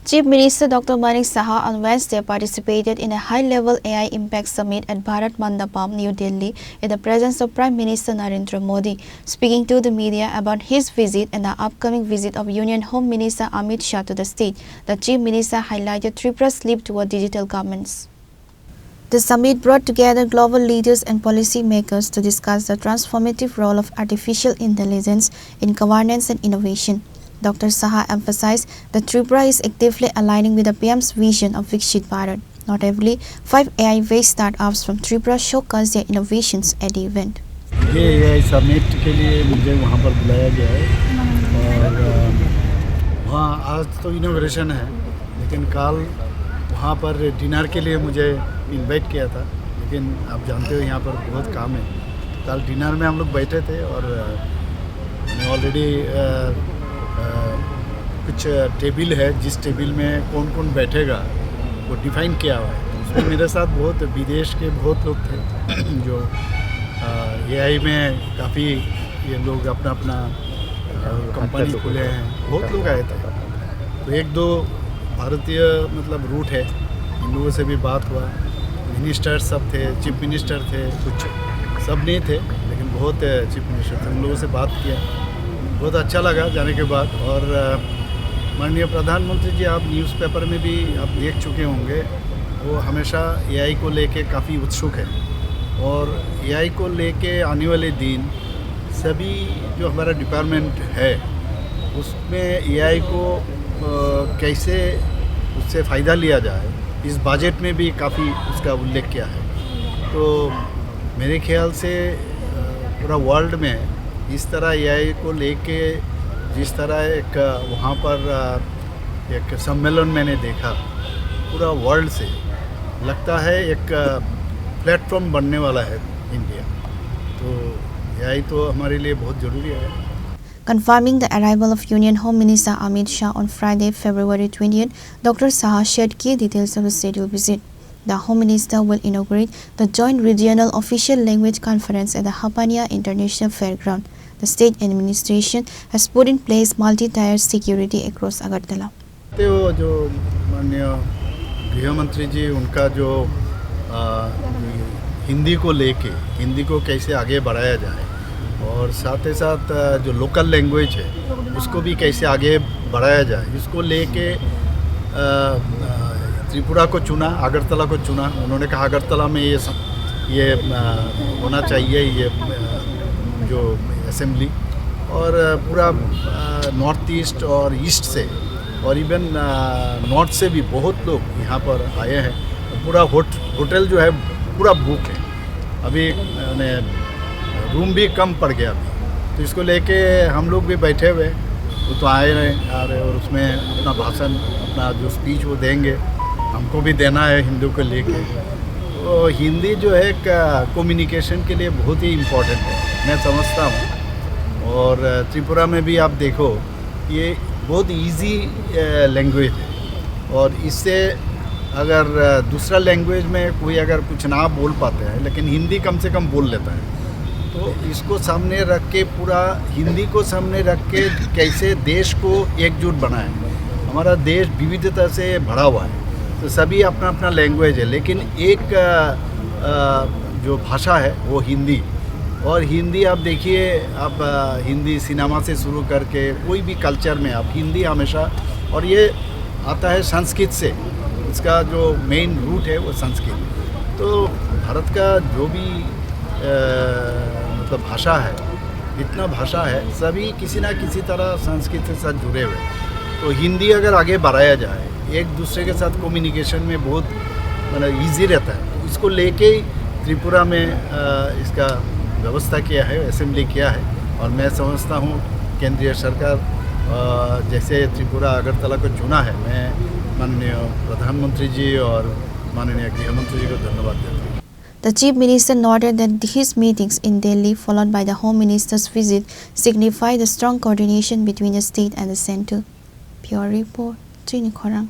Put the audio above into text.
Chief Minister Dr. Manik Saha on Wednesday participated in a high-level AI Impact Summit at Bharat Mandapam, New Delhi, in the presence of Prime Minister Narendra Modi. Speaking to the media about his visit and the upcoming visit of Union Home Minister Amit Shah to the state, the Chief Minister highlighted Tripura's leap toward digital governments. The summit brought together global leaders and policy makers to discuss the transformative role of artificial intelligence in governance and innovation. Dr. Saha emphasized that Tripura is actively aligning with the PM's vision of Vikshit Bharat. Notably, 5 AI-based startups from Tripura showcased their innovations at the event. ये AI summit के लिए मुझे वहाँ पर बुलाया गया है और वहाँ आज तो इनॉग्रेशन है, लेकिन कल वहाँ पर डिनर के लिए मुझे इनवाइट किया था, लेकिन आप जानते हो यहाँ पर बहुत काम है। कल डिनर में हम लोग बैठे थे और ऑलरेडी कुछ टेबल है, जिस टेबल में कौन कौन बैठेगा वो डिफाइन किया हुआ है। उसमें मेरे साथ बहुत विदेश के बहुत लोग थे जो AI में काफ़ी ये लोग अपना अपना कंपनी खोले हैं, बहुत लोग आए थे। तो एक दो भारतीय मतलब रूट है, इन लोगों से भी बात हुआ। मिनिस्टर सब थे, चीफ मिनिस्टर थे, कुछ सब नहीं थे लेकिन बहुत चीफ मिनिस्टर थे, उन लोगों से बात किया, बहुत अच्छा लगा जाने के बाद। और माननीय प्रधानमंत्री जी, आप न्यूज़पेपर में भी आप देख चुके होंगे, वो हमेशा AI को लेके काफ़ी उत्सुक है और AI को लेके आने वाले दिन सभी जो हमारा डिपार्टमेंट है उसमें AI को कैसे उससे फ़ायदा लिया जाए, इस बजट में भी काफ़ी उसका उल्लेख किया है। तो मेरे ख्याल से पूरा वर्ल्ड में इस तरह AI को लेके जिस तरह एक वहाँ पर एक सम्मेलन मैंने देखा पूरा वर्ल्ड से, लगता है एक प्लेटफॉर्म बनने वाला है इंडिया। तो AI तो हमारे लिए बहुत ज़रूरी है। Confirming the arrival of Union Home Minister Amit Shah on Friday, February 20th, Dr. Saha shared key details of the scheduled visit. The Home Minister will inaugurate the Joint Regional Official Language Conference at the Hapania International Fairground. The state administration has put in place multi-tier security across Agartala. तो जो माननीय गृह मंत्री जी, उनका जो हिंदी को लेके, हिंदी को कैसे आगे बढ़ाया जाए और साथ ही साथ जो लोकल लैंग्वेज है उसको भी कैसे आगे बढ़ाया जाए, इसको लेके त्रिपुरा को चुना, अगरतला को चुना। उन्होंने कहा अगरतला में ये होना चाहिए ये जो असेंबली, और पूरा नॉर्थ ईस्ट और ईस्ट से और इवन नॉर्थ से भी बहुत लोग यहाँ पर आए हैं। पूरा होटल जो है पूरा बुक है, अभी रूम भी कम पड़ गया अभी। तो इसको लेके हम लोग भी बैठे हुए, वो तो आ रहे और उसमें अपना भाषण, अपना जो स्पीच वो देंगे, हमको भी देना है हिंदी को लेके। तो हिंदी जो है कम्युनिकेशन के लिए बहुत ही इम्पोर्टेंट है, मैं समझता हूँ। और त्रिपुरा में भी आप देखो, ये बहुत इजी लैंग्वेज है और इससे अगर दूसरा लैंग्वेज में कोई अगर कुछ ना बोल पाते हैं लेकिन हिंदी कम से कम बोल लेता है, तो इसको सामने रख के, पूरा हिंदी को सामने रख के कैसे देश को एकजुट बनाएं। हमारा देश विविधता से भरा हुआ है, तो सभी अपना अपना लैंग्वेज है, लेकिन एक जो भाषा है वो हिंदी। और हिंदी आप देखिए, आप हिंदी सिनेमा से शुरू करके कोई भी कल्चर में आप हिंदी हमेशा, और ये आता है संस्कृत से, इसका जो मेन रूट है वो संस्कृत। तो भारत का जो भी मतलब भाषा है, इतना भाषा है, सभी किसी ना किसी तरह संस्कृत के साथ जुड़े हुए। तो हिंदी अगर आगे बढ़ाया जाए, एक दूसरे के साथ कम्युनिकेशन में बहुत मतलब ईजी रहता है। इसको लेके त्रिपुरा में इसका व्यवस्था किया है, असेंबली किया है। और मैं समझता हूँ केंद्रीय सरकार जैसे त्रिपुरा अगरतला को चुना है, मैं माननीय प्रधानमंत्री जी और माननीय गृह मंत्री जी को धन्यवाद देता हूँ। The Chief Minister noted that his meetings in Delhi, followed by the Home Minister's visit, signify the strong coordination between the state and the centre. Pure Report, Trini Khorang.